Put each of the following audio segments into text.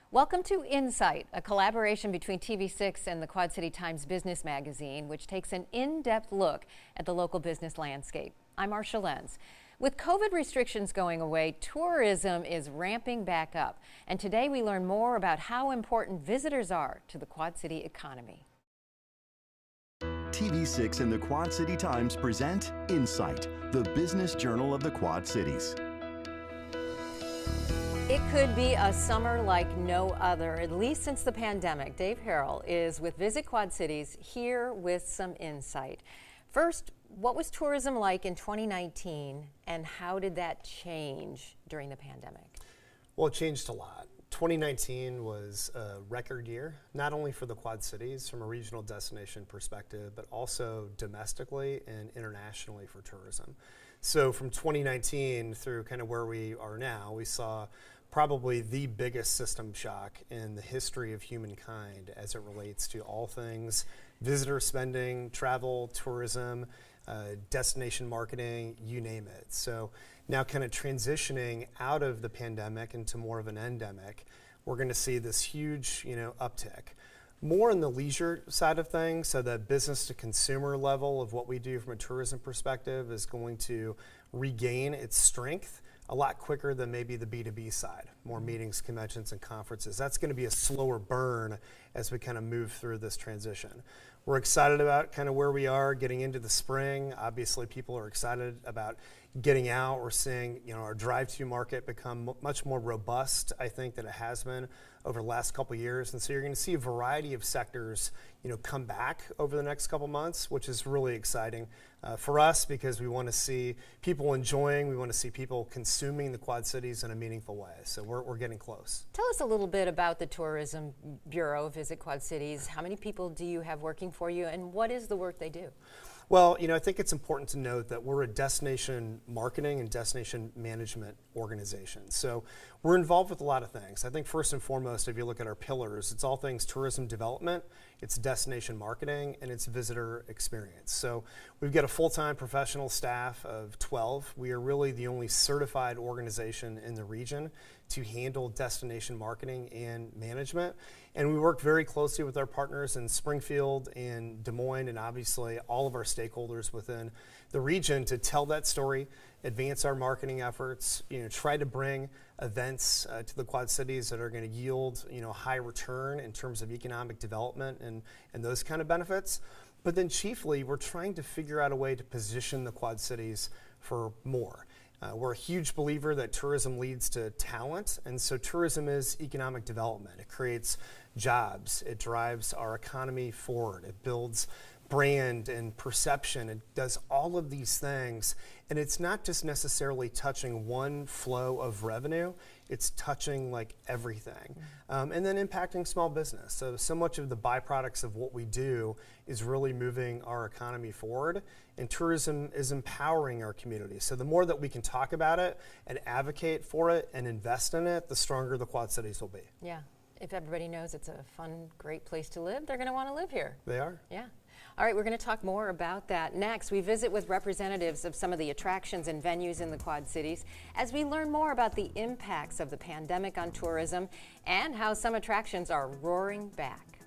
Welcome to Insight, a collaboration between TV6 and the Quad City Times Business Magazine, which takes an in-depth look at the local business landscape. I'm Marcia Lense. With COVID restrictions going away, tourism is ramping back up. And today we learn more about how important visitors are to the Quad City economy. TV6 and the Quad City Times present Insight, the business journal of the Quad Cities. It could be a summer like no other, at least since the pandemic. Dave Harrell is with Visit Quad Cities here with some insight. First, what was tourism like in 2019 and how did that change during the pandemic? Well, it changed a lot. 2019 was a record year, not only for the Quad Cities from a regional destination perspective, but also domestically and internationally for tourism. So from 2019 through kind of where we are now, we saw probably the biggest system shock in the history of humankind as it relates to all things visitor spending, travel, tourism, destination marketing, you name it. So now kind of transitioning out of the pandemic into more of an endemic, we're going to see this huge, uptick. More on the leisure side of things, so the business to consumer level of what we do from a tourism perspective is going to regain its strength a lot quicker than maybe the B2B side, more meetings, conventions, and conferences. That's going to be a slower burn as we kind of move through this transition. We're excited about kind of where we are getting into the spring. Obviously, people are excited about getting out. We're seeing, our drive-to market become much more robust, I think, than it has been over the last couple of years. And so you're going to see a variety of sectors, come back over the next couple months, which is really exciting for us because we want to see people enjoying, we want to see people consuming the Quad Cities in a meaningful way. So we're getting close. Tell us a little bit about the Tourism Bureau, Visit Quad Cities. How many people do you have working for you and what is the work they do? Well, I think it's important to note that we're a destination marketing and destination management organization. So we're involved with a lot of things. I think first and foremost, if you look at our pillars, it's all things tourism development, it's destination marketing, and it's visitor experience. So we've got a full-time professional staff of 12. We are really the only certified organization in the region to handle destination marketing and management. And we work very closely with our partners in Springfield and Des Moines and obviously all of our stakeholders within the region to tell that story, advance our marketing efforts, try to bring events to the Quad Cities that are going to yield, high return in terms of economic development and those kind of benefits. But then chiefly, we're trying to figure out a way to position the Quad Cities for more. We're a huge believer that tourism leads to talent, and so tourism is economic development. It creates jobs, it drives our economy forward, it builds brand and perception, it does all of these things, and it's not just necessarily touching one flow of revenue, it's touching like everything. And then impacting small business. So much of the byproducts of what we do is really moving our economy forward, and tourism is empowering our community. So the more that we can talk about it and advocate for it and invest in it, the stronger the Quad Cities will be. Yeah, if everybody knows it's a fun, great place to live, they're going to want to live here. They are. Yeah. All right, we're going to talk more about that next. We visit with representatives of some of the attractions and venues in the Quad Cities as we learn more about the impacts of the pandemic on tourism and how some attractions are roaring back.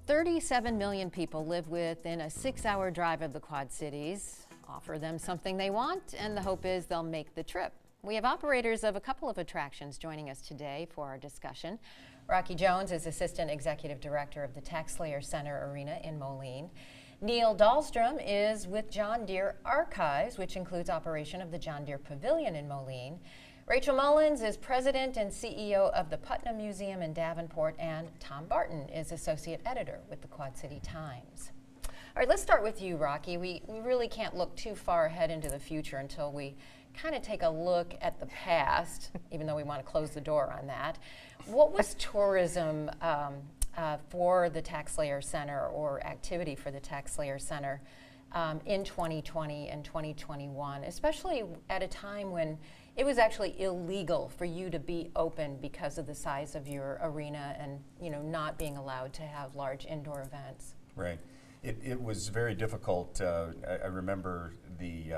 "37 million people live within a 6-hour drive of the Quad Cities. Offer them something they want, and the hope is they'll make the trip." We have operators of a couple of attractions joining us today for our discussion. Rocky Jones is Assistant Executive Director of the TaxSlayer Center Arena in Moline. Neil Dahlstrom is with John Deere Archives, which includes operation of the John Deere Pavilion in Moline. Rachel Mullins is President and CEO of the Putnam Museum in Davenport, and Tom Barton is Associate Editor with the Quad City Times. All right, let's start with you, Rocky. We really can't look too far ahead into the future until we kind of take a look at the past, even though we want to close the door on that. What was tourism for the TaxSlayer Center, or activity for the TaxSlayer Center in 2020 and 2021, especially at a time when it was actually illegal for you to be open because of the size of your arena and not being allowed to have large indoor events? Right. It was very difficult. I remember the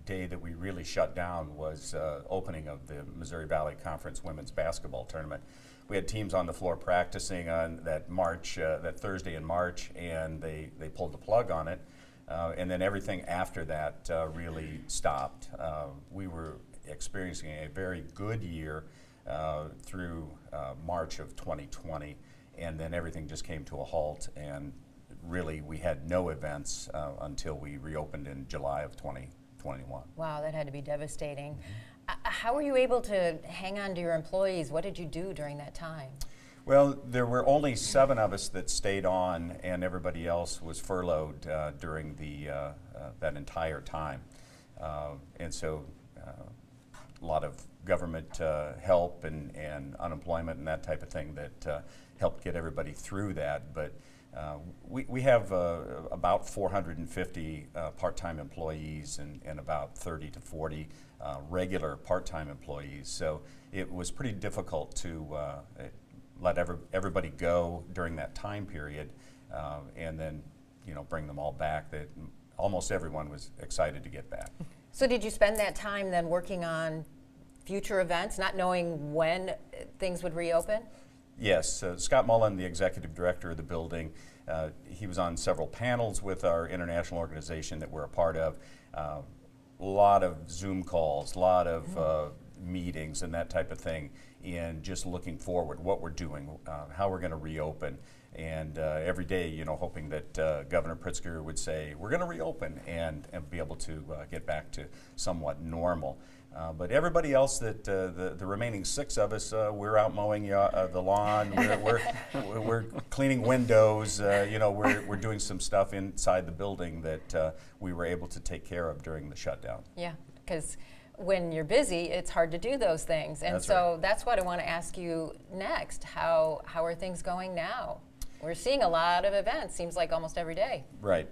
day that we really shut down was opening of the Missouri Valley Conference women's basketball tournament. We had teams on the floor practicing on that Thursday in March, and they pulled the plug on it. And then everything after that really stopped. We were experiencing a very good year through March of 2020, and then everything just came to a halt, and really we had no events until we reopened in July of 2021. Wow, that had to be devastating. How were you able to hang on to your employees? What did you do during that time? Well, there were only 7 of us that stayed on, and everybody else was furloughed during that entire time. And so a lot of government help and unemployment and that type of thing that helped get everybody through that. But we have about 450 part-time employees and about 30 to 40 regular part-time employees. So it was pretty difficult to let everybody go during that time period, and then bring them all back. That almost everyone was excited to get back. So did you spend that time then working on future events, not knowing when things would reopen? Yes, Scott Mullen, the executive director of the building, he was on several panels with our international organization that we're a part of. A lot of Zoom calls, a lot of meetings and that type of thing, and just looking forward, what we're doing, how we're going to reopen. And every day, hoping that Governor Pritzker would say, we're going to reopen and be able to get back to somewhat normal. But everybody else, the remaining 6 of us, we're out mowing the lawn, we're cleaning windows, we're doing some stuff inside the building that we were able to take care of during the shutdown. Yeah, because when you're busy, it's hard to do those things. And that's what I want to ask you next. How are things going now? We're seeing a lot of events, seems like almost every day. Right.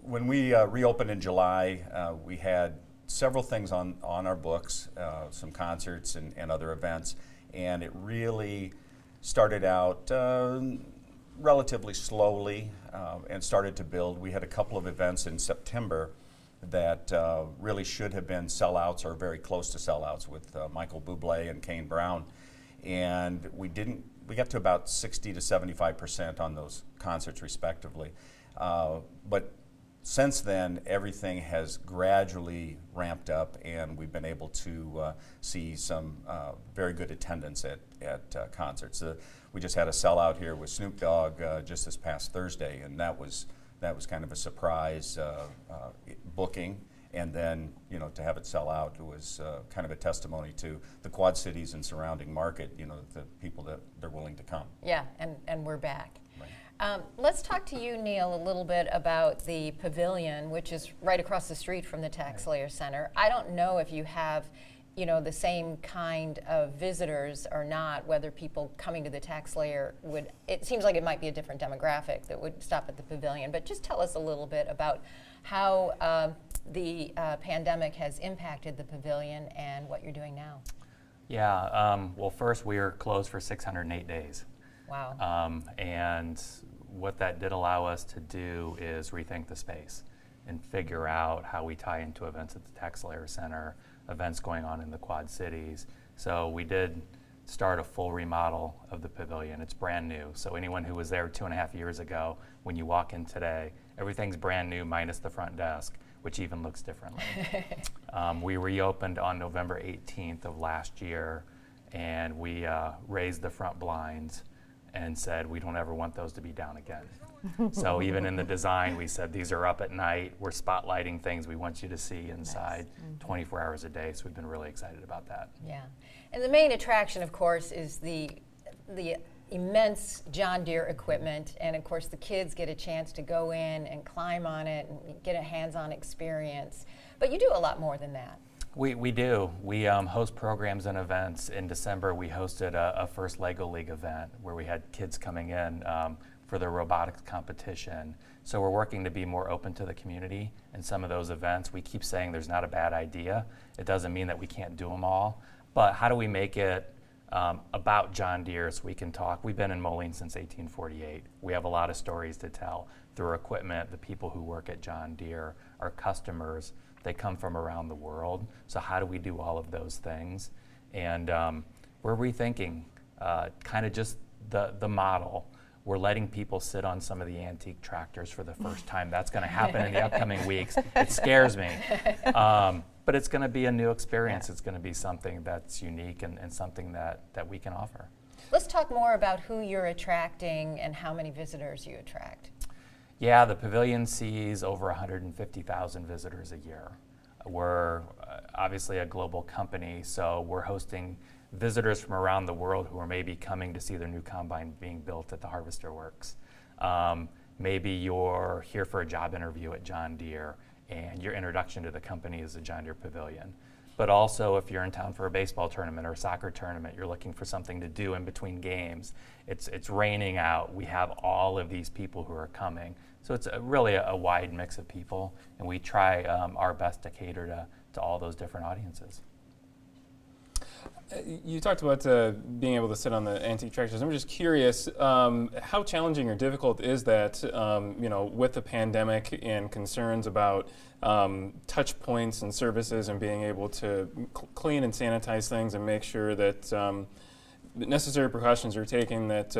When we reopened in July, we had several things on our books, some concerts and other events, and it really started out relatively slowly and started to build. We had a couple of events in September that really should have been sellouts or very close to sellouts with Michael Bublé and Kane Brown, and we got to about 60 to 75% on those concerts respectively. But since then, everything has gradually ramped up, and we've been able to see some very good attendance at concerts. We just had a sellout here with Snoop Dogg just this past Thursday, and that was kind of a surprise booking. And then, to have it sell out was kind of a testimony to the Quad Cities and surrounding market, the people that they're willing to come. Yeah, and we're back. Right. Let's talk to you, Neil, a little bit about the Pavilion, which is right across the street from the TaxSlayer Center. I don't know if you have, the same kind of visitors or not, whether people coming to the TaxSlayer it seems like it might be a different demographic that would stop at the Pavilion, but just tell us a little bit about how the pandemic has impacted the Pavilion and what you're doing now. Yeah, well, first we are closed for 608 days. Wow. And what that did allow us to do is rethink the space and figure out how we tie into events at the TaxSlayer Center, events going on in the Quad Cities. So we did start a full remodel of the Pavilion. It's brand new. So anyone who was there 2.5 years ago, when you walk in today, everything's brand new minus the front desk, which even looks differently. We reopened on November 18th of last year, and we raised the front blinds and said we don't ever want those to be down again. So even in the design, we said these are up at night. We're spotlighting things we want you to see inside 24 hours a day. So we've been really excited about that. Yeah, and the main attraction, of course, is the immense John Deere equipment, and of course the kids get a chance to go in and climb on it and get a hands-on experience. But you do a lot more than that. We do. We host programs and events. In December, we hosted a first Lego League event where we had kids coming in for their robotics competition. So we're working to be more open to the community in some of those events. We keep saying there's not a bad idea. It doesn't mean that we can't do them all. But how do we make it about John Deere, so we can talk. We've been in Moline since 1848. We have a lot of stories to tell through our equipment. The people who work at John Deere, our customers, they come from around the world. So how do we do all of those things? And we're rethinking kind of just the model. We're letting people sit on some of the antique tractors for the first time. That's going to happen in the upcoming weeks. It scares me. But it's going to be a new experience. It's going to be something that's unique and something that we can offer. Let's talk more about who you're attracting and how many visitors you attract. Yeah, the Pavilion sees over 150,000 visitors a year. We're obviously a global company, so we're hosting visitors from around the world who are maybe coming to see their new combine being built at the Harvester Works. Maybe you're here for a job interview at John Deere, and your introduction to the company is the John Deere Pavilion. But also, if you're in town for a baseball tournament or a soccer tournament, you're looking for something to do in between games. It's raining out. We have all of these people who are coming. So it's really a wide mix of people, and we try our best to cater to all those different audiences. You talked about being able to sit on the antique tractors. I'm just curious, how challenging or difficult is that, with the pandemic and concerns about touch points and services and being able to clean and sanitize things and make sure that necessary precautions are taken, that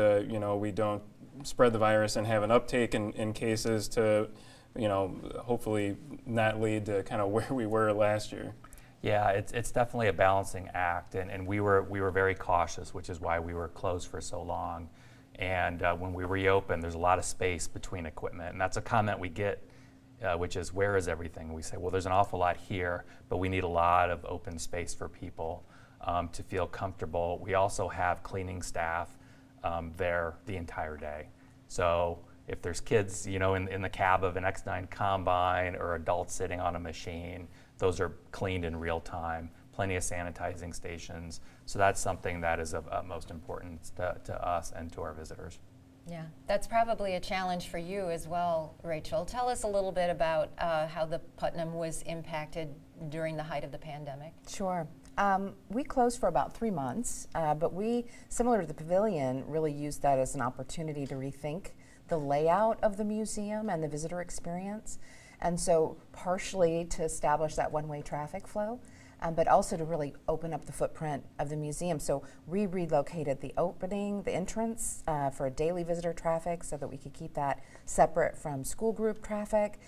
we don't spread the virus and have an uptake in cases to, hopefully not lead to kind of where we were last year? Yeah, it's definitely a balancing act, and we were very cautious, which is why we were closed for so long. And when we reopened, there's a lot of space between equipment, and that's a comment we get, which is, where is everything? We say, well, there's an awful lot here, but we need a lot of open space for people to feel comfortable. We also have cleaning staff there the entire day. So if there's kids, in the cab of an X9 combine or adults sitting on a machine, those are cleaned in real time, plenty of sanitizing stations. So that's something that is of utmost importance to us and to our visitors. Yeah, that's probably a challenge for you as well, Rachel. Tell us a little bit about how the Putnam was impacted during the height of the pandemic. Sure. We closed for about 3 months, but we, similar to the Pavilion, really used that as an opportunity to rethink the layout of the museum and the visitor experience. And so partially to establish that one-way traffic flow, but also to really open up the footprint of the museum. So we relocated the entrance for a daily visitor traffic so that we could keep that separate from school group traffic.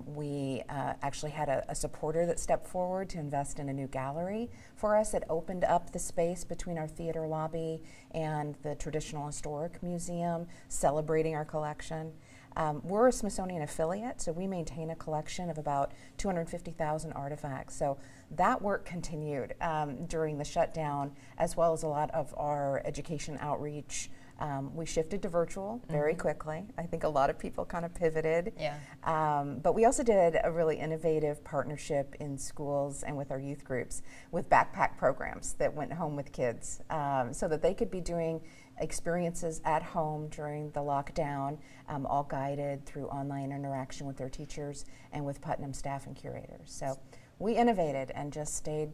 We actually had a supporter that stepped forward to invest in a new gallery for us. It opened up the space between our theater lobby and the traditional historic museum, celebrating our collection. We're a Smithsonian affiliate, so we maintain a collection of about 250,000 artifacts. So that work continued during the shutdown, as well as a lot of our education outreach. We shifted to virtual very quickly. I think a lot of people kind of pivoted. Yeah. But we also did a really innovative partnership in schools and with our youth groups with backpack programs that went home with kids so that they could be doing experiences at home during the lockdown, all guided through online interaction with their teachers and with Putnam staff and curators. So we innovated and just stayed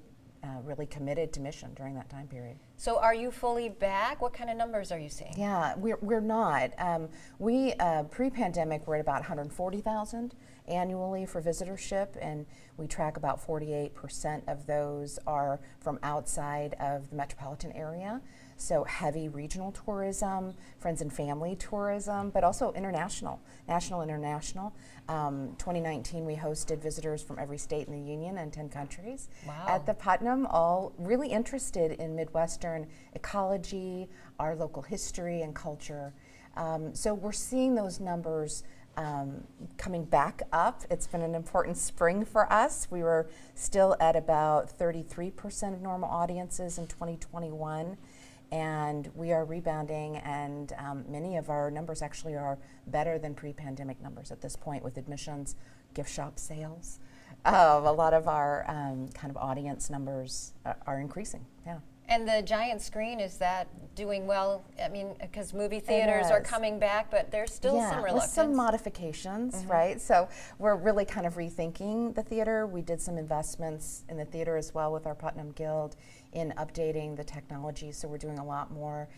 really committed to mission during that time period. So are you fully back? What kind of numbers are you seeing? Yeah, we're not. We pre-pandemic we're at about 140,000 annually for visitorship, and we track about 48% of those are from outside of the metropolitan area. So heavy regional tourism, friends and family tourism, but also international, national, international. 2019 we hosted visitors from every state in the union and 10 countries. Wow. At the Putnam, all really interested in Midwestern ecology, our local history and culture. So we're seeing those numbers coming back up. It's been an important spring for us. We were still at about 33% of normal audiences in 2021. And we are rebounding, and many of our numbers actually are better than pre-pandemic numbers at this point, with admissions, gift shop sales. A lot of our kind of audience numbers are increasing, yeah. And the giant screen, is that doing well? I mean, because movie theaters are coming back, but there's still some reluctance. With some modifications, right? So we're really kind of rethinking the theater. We did some investments in the theater as well with our Putnam Guild in updating the technology. So we're doing a lot more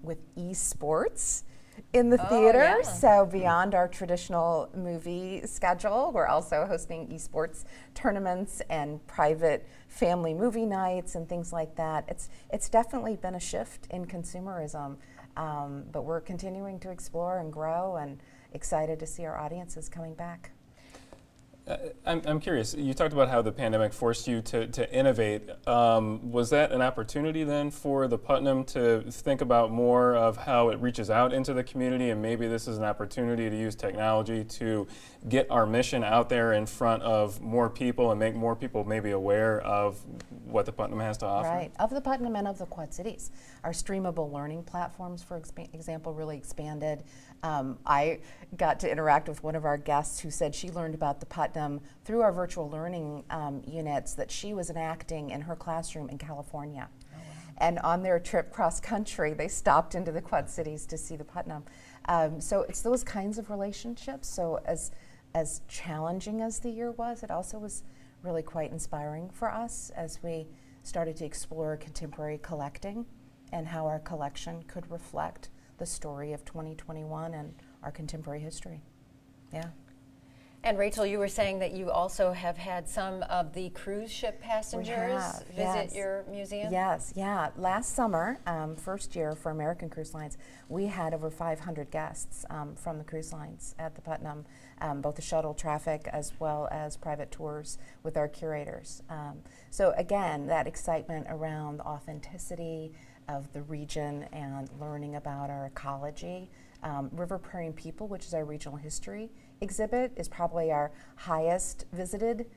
with esports in the theater. Yeah. So beyond our traditional movie schedule, we're also hosting esports tournaments and private family movie nights and things like that. It's definitely been a shift in consumerism, but we're continuing to explore and grow, and excited to see our audiences coming back. I'm curious, you talked about how the pandemic forced you to innovate. Was that an opportunity then for the Putnam to think about more of how it reaches out into the community, and maybe this is an opportunity to use technology to get our mission out there in front of more people and make more people maybe aware of what the Putnam has to offer? Right, of the Putnam and of the Quad Cities. Our streamable learning platforms, for example, really expanded. I got to interact with one of our guests who said she learned about the Putnam through our virtual learning units that she was enacting in her classroom in California. Oh, wow. And on their trip cross country, they stopped into the Quad Cities to see the Putnam. So it's those kinds of relationships. So as challenging as the year was, it also was really quite inspiring for us as we started to explore contemporary collecting and how our collection could reflect the story of 2021 and our contemporary history. Yeah. And Rachel, you were saying that you also have had some of the cruise ship passengers visit your museum? Yes, yeah. Last summer, first year for American Cruise Lines, we had over 500 guests from the cruise lines at the Putnam, both the shuttle traffic as well as private tours with our curators. So again, that excitement around the authenticity of the region and learning about our ecology. River Prairie People, which is our regional history exhibit, is probably our highest visited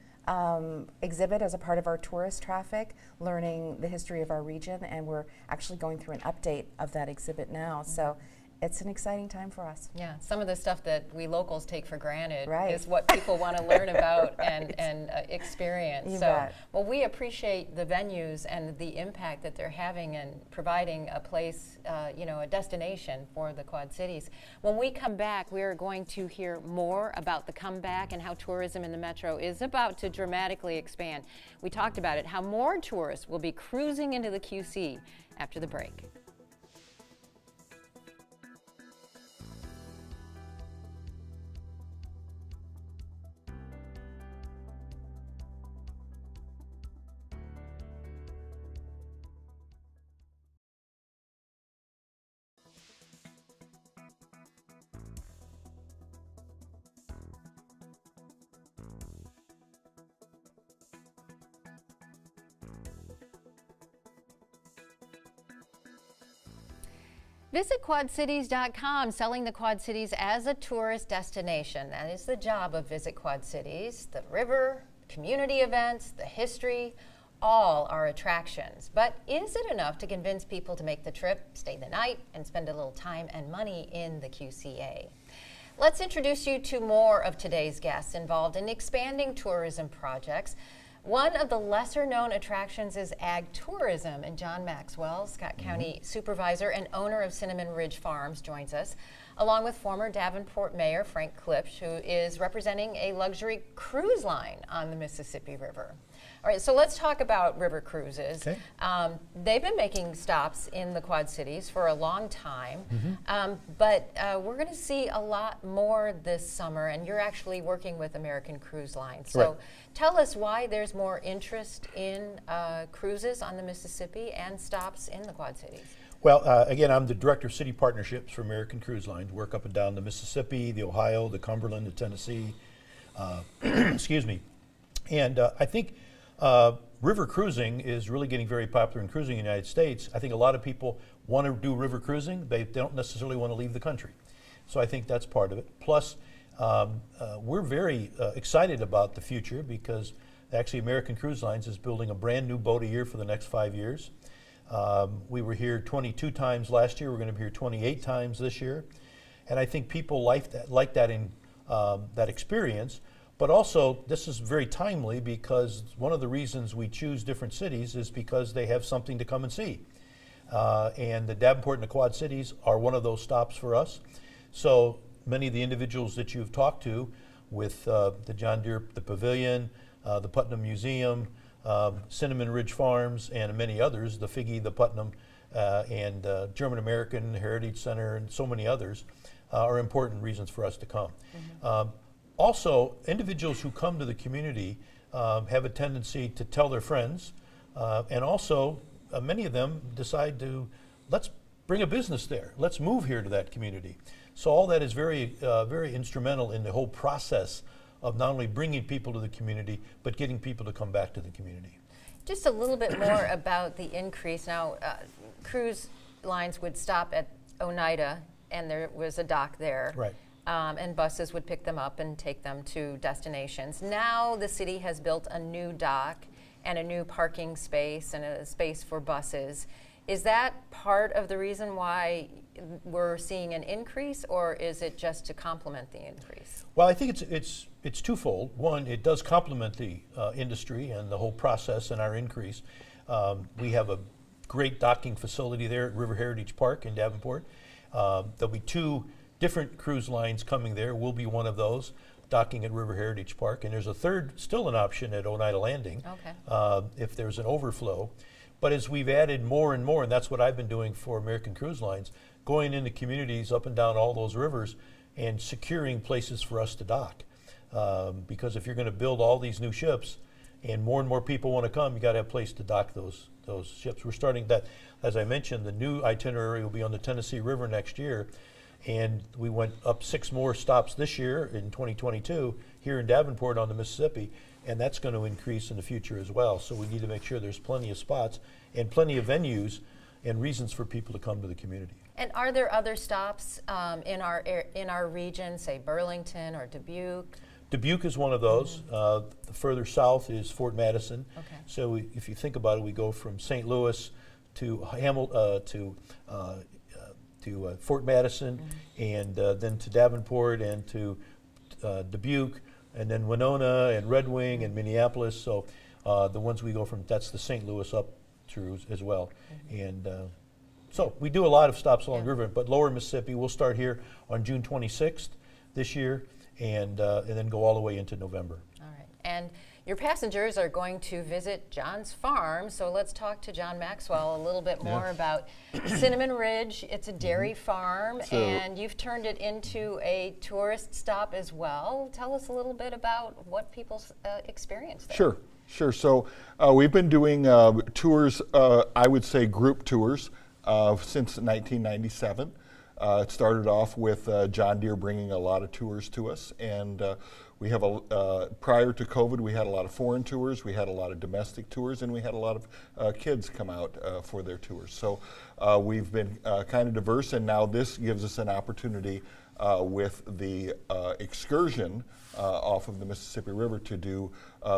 exhibit as a part of our tourist traffic, learning the history of our region, and we're actually going through an update of that exhibit now. So it's an exciting time for us. Yeah, some of the stuff that we locals take for granted Right. is what people want to learn about Right. and experience. You So, bet. well, we appreciate the venues and the impact that they're having and providing a place, a destination for the Quad Cities. When we come back, we are going to hear more about the comeback and how tourism in the metro is about to dramatically expand. We talked about it, how more tourists will be cruising into the QC after the break. Visit quadcities.com, selling the Quad Cities as a tourist destination. That is the job of Visit Quad Cities. The river, community events, the history, all are attractions. But is it enough to convince people to make the trip, stay the night, and spend a little time and money in the QCA? Let's introduce you to more of today's guests involved in expanding tourism projects. One of the lesser-known attractions is ag tourism, and John Maxwell, Scott County Supervisor and owner of Cinnamon Ridge Farms, joins us, along with former Davenport Mayor Frank Klipsch, who is representing a luxury cruise line on the Mississippi River. All right, so let's talk about river cruises. Okay. They've been making stops in the Quad Cities for a long time, but we're going to see a lot more this summer, and you're actually working with American Cruise Line. So Right. tell us why there's more interest in cruises on the Mississippi and stops in the Quad Cities. Well, again, I'm the Director of City Partnerships for American Cruise Lines. Work up and down the Mississippi, the Ohio, the Cumberland, the Tennessee, excuse me. And I think river cruising is really getting very popular in cruising in the United States. I think a lot of people want to do river cruising. They don't necessarily want to leave the country. So I think that's part of it. Plus, we're very excited about the future because actually American Cruise Lines is building a brand new boat a year for the next 5 years. We were here 22 times last year. We're going to be here 28 times this year. And I think people like that in that experience. But also, this is very timely because one of the reasons we choose different cities is because they have something to come and see. And the Davenport and the Quad Cities are one of those stops for us. So many of the individuals that you've talked to with the John Deere, the Pavilion, the Putnam Museum, Cinnamon Ridge Farms, and many others, the Figge, the Putnam, and German American Heritage Center, and so many others, are important reasons for us to come. Also, individuals who come to the community have a tendency to tell their friends, and also many of them decide to, let's bring a business there, let's move here to that community. So all that is very, very instrumental in the whole process of not only bringing people to the community, but getting people to come back to the community. Just a little bit more about the increase. Now, cruise lines would stop at Oneida, and there was a dock there. Right. And buses would pick them up and take them to destinations. Now the city has built a new dock and a new parking space and a space for buses. Is that part of the reason why we're seeing an increase, or is it just to complement the increase? Well, I think it's twofold. One, it does complement the industry and the whole process and our increase. We have a great docking facility there at River Heritage Park in Davenport. There'll be 2 different cruise lines coming there. We'll be one of those, docking at River Heritage Park. And there's a third, still an option at Oneida Landing, if there's an overflow. But as we've added more and more, and that's what I've been doing for American Cruise Lines, going into communities up and down all those rivers and securing places for us to dock. Because if you're going to build all these new ships and more people want to come, you got to have a place to dock those ships. We're starting that, as I mentioned, the new itinerary will be on the Tennessee River next year. And we went up 6 more stops this year in 2022 here in Davenport on the Mississippi, and that's going to increase in the future as well. So we need to make sure there's plenty of spots and plenty of venues and reasons for people to come to the community. And are there other stops in our region, say Burlington or Dubuque? Dubuque is one of those. The further south is Fort Madison. Okay. So if you think about it, we go from St. Louis to Fort Madison, and then to Davenport and to Dubuque, and then Winona and Red Wing and Minneapolis. So the ones we go from, that's the St. Louis up through as well. And so we do a lot of stops along the river, but lower Mississippi, we'll start here on June 26th this year, and then go all the way into November. All right. And your passengers are going to visit John's farm, so let's talk to John Maxwell a little bit more about Cinnamon Ridge. It's a dairy farm, and you've turned it into a tourist stop as well. Tell us a little bit about what people experience there. Sure. So we've been doing tours, I would say group tours, since 1997. It started off with John Deere bringing a lot of tours to us, and we have prior to COVID, we had a lot of foreign tours, we had a lot of domestic tours, and we had a lot of kids come out for their tours. So we've been kind of diverse, and now this gives us an opportunity with the excursion off of the Mississippi River to do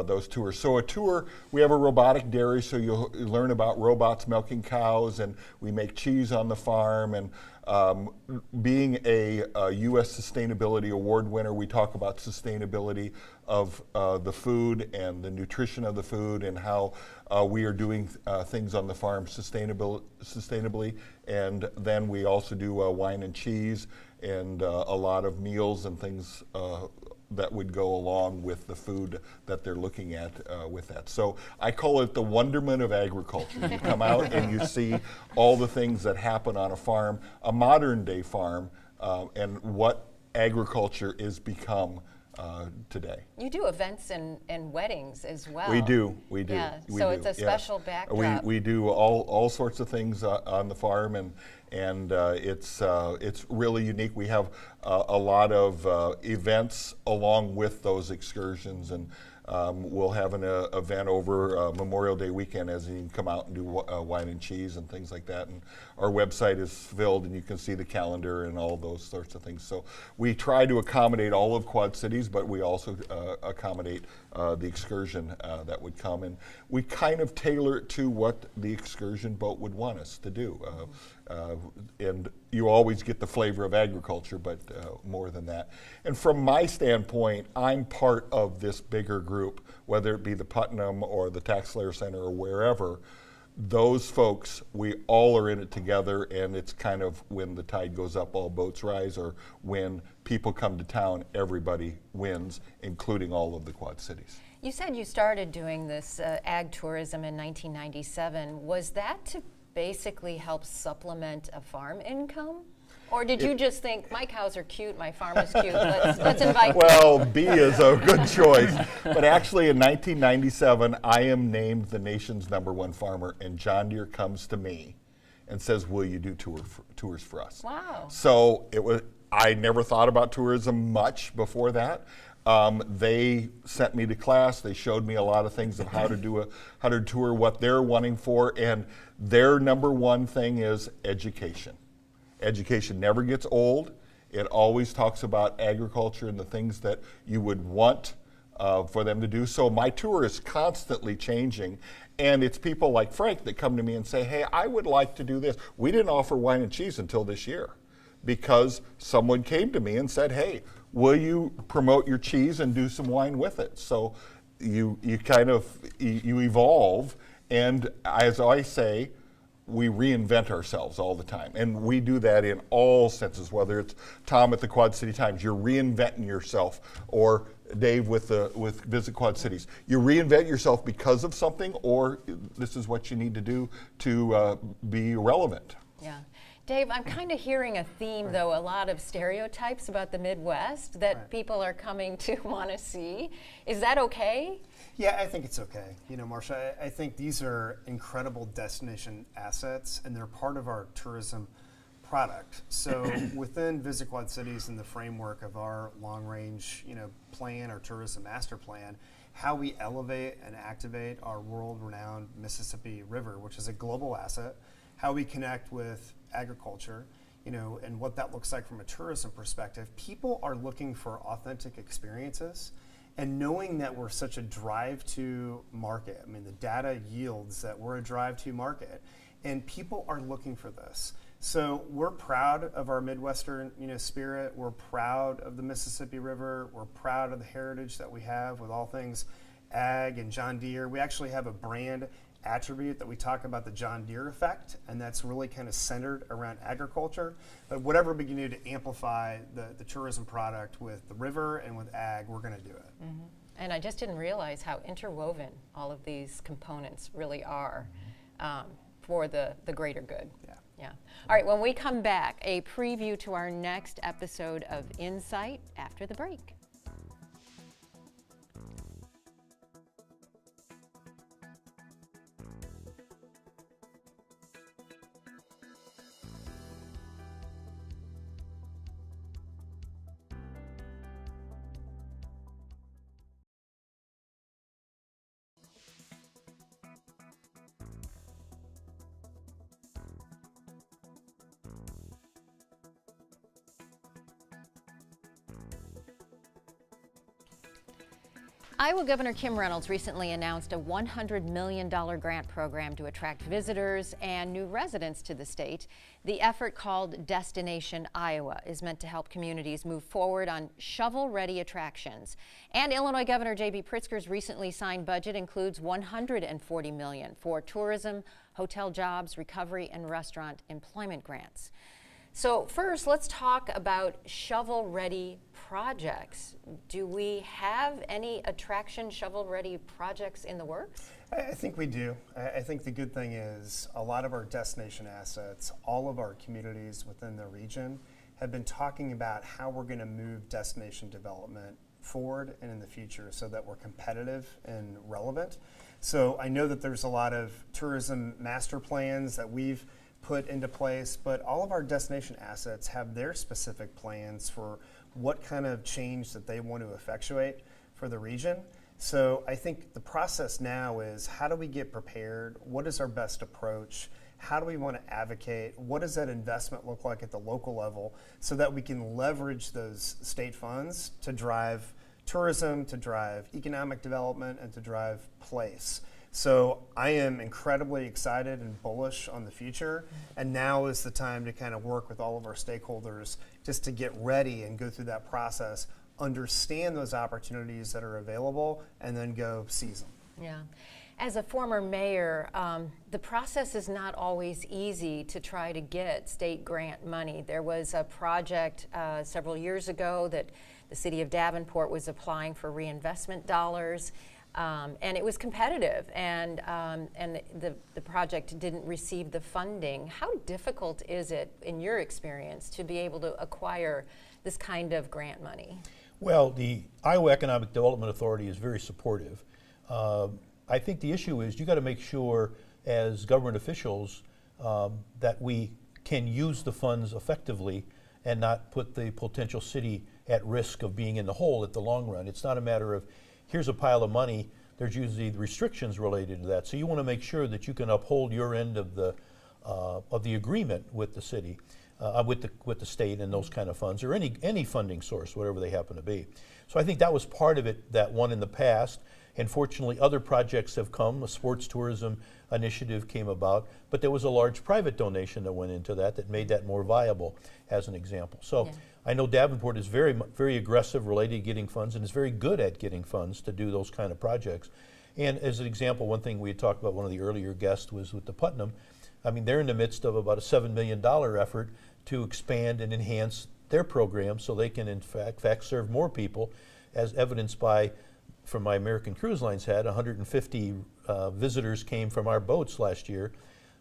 those tours. So a tour, we have a robotic dairy, so you'll learn about robots milking cows, and we make cheese on the farm, and being a U.S. Sustainability Award winner, we talk about sustainability of the food and the nutrition of the food, and how we are doing things on the farm sustainably. And then we also do wine and cheese, and a lot of meals and things that would go along with the food that they're looking at with that. So I call it the wonderment of agriculture. You come out and you see all the things that happen on a farm, a modern day farm, and what agriculture is become today. You do events and weddings as well. We do. Yeah, so it's a special backdrop. We do all sorts of things on the farm, and it's really unique. We have a lot of events along with those excursions, and we'll have an event over Memorial Day weekend, as you can come out and do wine and cheese and things like that. And our website is filled, and you can see the calendar and all those sorts of things. So we try to accommodate all of Quad Cities, but we also accommodate the excursion that would come. And we kind of tailor it to what the excursion boat would want us to do. And you always get the flavor of agriculture, but more than that. And from my standpoint, I'm part of this bigger group, whether it be the Putnam or the Tax Layer Center or wherever. Those folks, we all are in it together, and it's kind of when the tide goes up, all boats rise, or when people come to town, everybody wins, including all of the Quad Cities. You said you started doing this ag tourism in 1997. Was that to basically help supplement a farm income? Or did you just think, my cows are cute, my farm is cute, let's invite them? Well, B is a good choice. But actually in 1997, I am named the nation's #1 farmer, and John Deere comes to me and says, will you do tours for us? Wow. So I never thought about tourism much before that. They sent me to class. They showed me a lot of things of how to tour, what they're wanting for, and their #1 thing is education. Education never gets old. It always talks about agriculture and the things that you would want for them to do. So my tour is constantly changing, and it's people like Frank that come to me and say, hey, I would like to do this. We didn't offer wine and cheese until this year because someone came to me and said, hey, will you promote your cheese and do some wine with it? So you evolve, and as I say, we reinvent ourselves all the time. And we do that in all senses, whether it's Tom at the Quad City Times, you're reinventing yourself, or Dave with Visit Quad Cities. You reinvent yourself because of something, or this is what you need to do to be relevant. Yeah. Dave, I'm kind of hearing a theme, though, a lot of stereotypes about the Midwest that people are coming to want to see. Is that okay? Yeah, I think it's okay. You know, Marcia, I think these are incredible destination assets, and they're part of our tourism product. So within Visit Quad Cities, in the framework of our long-range, plan, our tourism master plan, how we elevate and activate our world-renowned Mississippi River, which is a global asset, how we connect with agriculture, and what that looks like from a tourism perspective. People are looking for authentic experiences. And knowing that we're such a drive-to market, I mean, the data yields that we're a drive-to market, and people are looking for this. So we're proud of our Midwestern, spirit. We're proud of the Mississippi River. We're proud of the heritage that we have with all things ag and John Deere. We actually have a brand attribute that we talk about, the John Deere effect, and that's really kind of centered around agriculture. But whatever we can do to amplify the tourism product with the river and with ag, we're going to do it. Mm-hmm. And I just didn't realize how interwoven all of these components really are for the greater good. Yeah. All right, when we come back, a preview to our next episode of Insight after the break. Iowa Governor Kim Reynolds recently announced a $100 million grant program to attract visitors and new residents to the state. The effort, called Destination Iowa, is meant to help communities move forward on shovel-ready attractions. And Illinois Governor J.B. Pritzker's recently signed budget includes $140 million for tourism, hotel jobs, recovery, and restaurant employment grants. So first, let's talk about shovel-ready projects. Do we have any attraction shovel-ready projects in the works? I think we do. I think the good thing is a lot of our destination assets, all of our communities within the region have been talking about how we're going to move destination development forward and in the future so that we're competitive and relevant. So I know that there's a lot of tourism master plans that we've put into place, but all of our destination assets have their specific plans for what kind of change that they want to effectuate for the region. So I think the process now is, how do we get prepared? What is our best approach? How do we want to advocate? What does that investment look like at the local level so that we can leverage those state funds to drive tourism, to drive economic development, and to drive place? So I am incredibly excited and bullish on the future, and now is the time to kind of work with all of our stakeholders just to get ready and go through that process, understand those opportunities that are available, and then go seize them. Yeah. As a former mayor, the process is not always easy to try to get state grant money. There was a project several years ago that the city of Davenport was applying for reinvestment dollars, and it was competitive, and the project didn't receive the funding. How difficult is it, in your experience, to be able to acquire this kind of grant money? Well, the Iowa Economic Development Authority is very supportive. I think the issue is you got to make sure as government officials that we can use the funds effectively and not put the potential city at risk of being in the hole at the long run. It's not a matter of here's a pile of money. There's usually restrictions related to that. So you want to make sure that you can uphold your end of the agreement with the city, with the state and those kind of funds, or any funding source, whatever they happen to be. So I think that was part of it that won in the past. And fortunately, other projects have come. A sports tourism initiative came about, but there was a large private donation that went into that made that more viable, as an example. So yeah. I know Davenport is very aggressive related to getting funds, and is very good at getting funds to do those kind of projects. And as an example, one thing we had talked about, one of the earlier guests, was with the Putnam. I mean, they're in the midst of about a $7 million effort to expand and enhance their program so they can in fact serve more people, as evidenced by, from my American Cruise Lines had, 150 visitors came from our boats last year.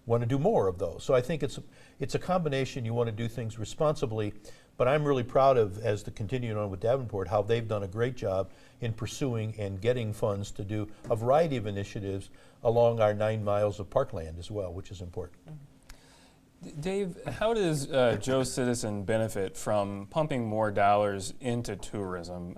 Want to do more of those. So I think it's a combination. You want to do things responsibly, but I'm really proud of, as the continuing on with Davenport, how they've done a great job in pursuing and getting funds to do a variety of initiatives along our 9 miles of parkland as well, which is important. Dave, how does Joe Citizen benefit from pumping more dollars into tourism?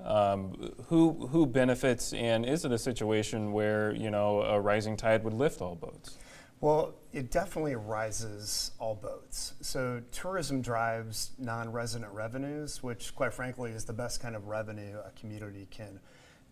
Who benefits, and is it a situation where, you know, a rising tide would lift all boats? Well, it definitely rises all boats. So tourism drives non-resident revenues, which quite frankly is the best kind of revenue a community can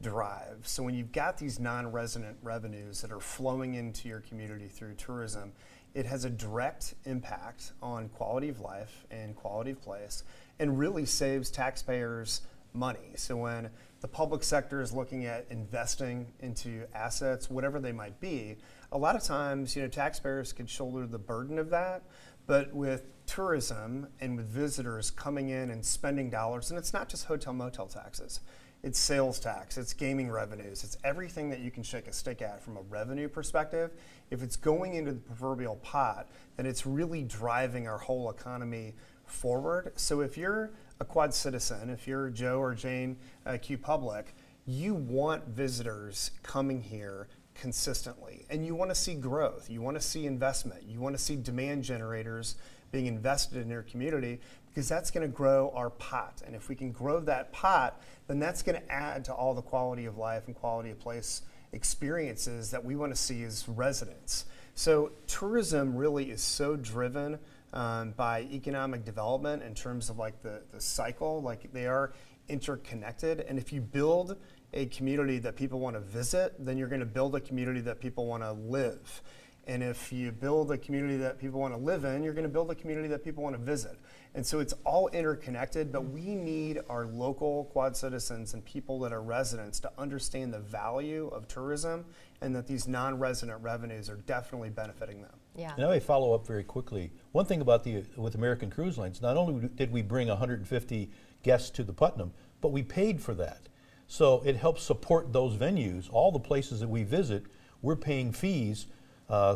derive. So when you've got these non-resident revenues that are flowing into your community through tourism, it has a direct impact on quality of life and quality of place, and really saves taxpayers money. So when the public sector is looking at investing into assets, whatever they might be, a lot of times, you know, taxpayers could shoulder the burden of that. But with tourism and with visitors coming in and spending dollars, and it's not just hotel motel taxes, it's sales tax, it's gaming revenues, it's everything that you can shake a stick at from a revenue perspective. If it's going into the proverbial pot, then it's really driving our whole economy forward. So if you're a Quad citizen, if you're Joe or Jane Q Public, you want visitors coming here consistently, and you want to see growth, you want to see investment, you want to see demand generators being invested in your community, because that's going to grow our pot. And if we can grow that pot, then that's going to add to all the quality of life and quality of place experiences that we want to see as residents. So tourism really is so driven by economic development in terms of like the cycle, like they are interconnected. And if you build a community that people want to visit, then you're going to build a community that people want to live. And if you build a community that people want to live in, you're going to build a community that people want to visit. And so it's all interconnected, but we need our local Quad citizens and people that are residents to understand the value of tourism, and that these non-resident revenues are definitely benefiting them. Yeah. And I may follow up very quickly. One thing about with American Cruise Lines, not only did we bring 150 guests to the Putnam, but we paid for that. So it helps support those venues. All the places that we visit, we're paying fees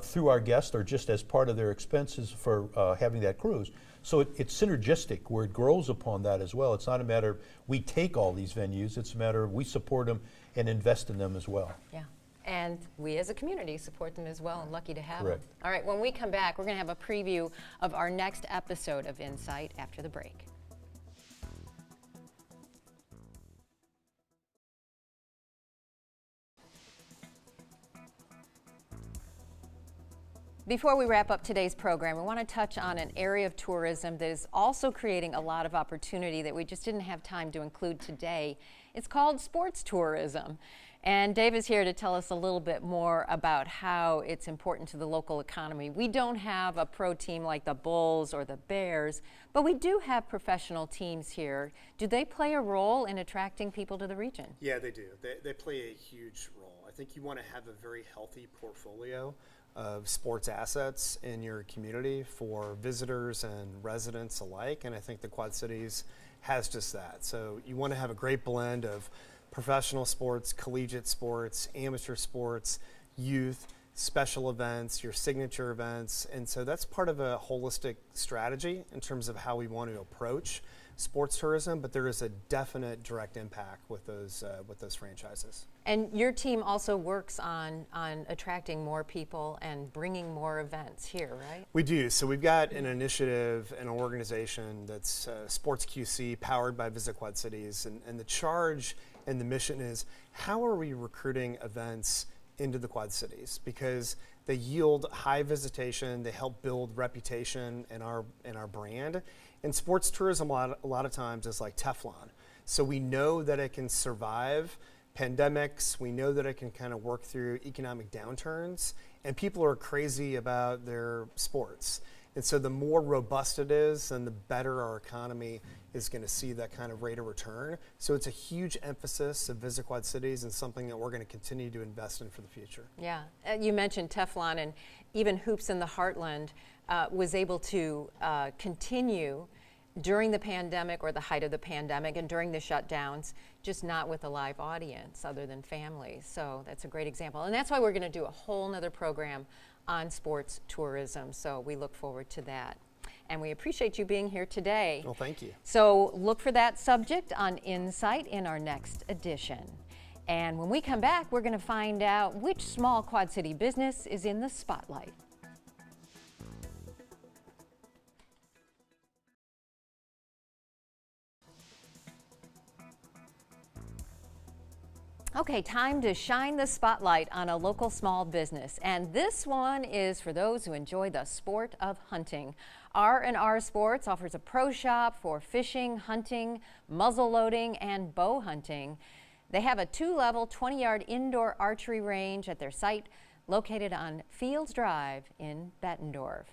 through our guests, or just as part of their expenses for having that cruise. So it's synergistic, where it grows upon that as well. It's not a matter of we take all these venues, it's a matter of we support them and invest in them as well. Yeah. And we as a community support them as well, and lucky to have Correct. them. All right, when we come back, we're going to have a preview of our next episode of Insight after the break. Before we wrap up today's program, we want to touch on an area of tourism that is also creating a lot of opportunity that we just didn't have time to include today, It's called sports tourism. And Dave is here to tell us a little bit more about how it's important to the local economy. We don't have a pro team like the Bulls or the Bears, but we do have professional teams here. Do they play a role in attracting people to the region? Yeah, they do. They play a huge role. I think you want to have a very healthy portfolio of sports assets in your community for visitors and residents alike, and I think the Quad Cities has just that. So you want to have a great blend of professional sports, collegiate sports, amateur sports, youth, special events, your signature events. And so that's part of a holistic strategy in terms of how we want to approach sports tourism, but there is a definite direct impact with those franchises. And your team also works on attracting more people and bringing more events here, right? We do. So we've got an initiative, an organization that's Sports QC, powered by Visit Quad Cities, and the charge and the mission is, how are we recruiting events into the Quad Cities? Because they yield high visitation, they help build reputation in our brand. And sports tourism a lot of times is like Teflon. So we know that it can survive pandemics, we know that it can kind of work through economic downturns, and people are crazy about their sports. And so the more robust it is, then the better our economy is going to see that kind of rate of return. So it's a huge emphasis of Visit Quad Cities and something that we're going to continue to invest in for the future. Yeah, you mentioned Teflon, and even Hoops in the Heartland was able to continue during the pandemic or the height of the pandemic and during the shutdowns, just not with a live audience other than families. So that's a great example. And that's why we're going to do a whole nother program on sports tourism. So we look forward to that. And we appreciate you being here today. Well, thank you. So look for that subject on Insight in our next edition. And when we come back, we're going to find out which small Quad City business is in the spotlight. Okay, time to shine the spotlight on a local small business, and this one is for those who enjoy the sport of hunting. R&R Sports offers a pro shop for fishing, hunting, muzzle loading, and bow hunting. They have a 2-level, 20-yard indoor archery range at their site located on Fields Drive in Bettendorf.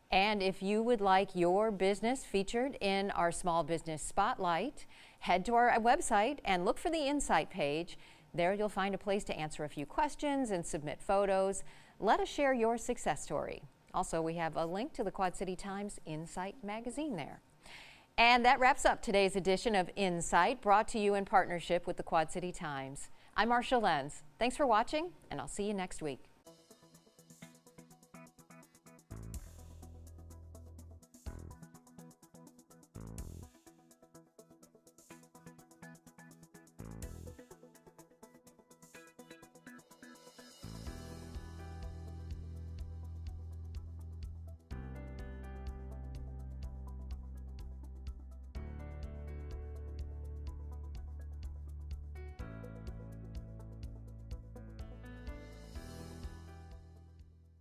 And if you would like your business featured in our Small Business Spotlight, head to our website and look for the Insight page. There you'll find a place to answer a few questions and submit photos. Let us share your success story. Also, we have a link to the Quad City Times Insight magazine there. And that wraps up today's edition of Insight, brought to you in partnership with the Quad City Times. I'm Marcia Lense. Thanks for watching, and I'll see you next week.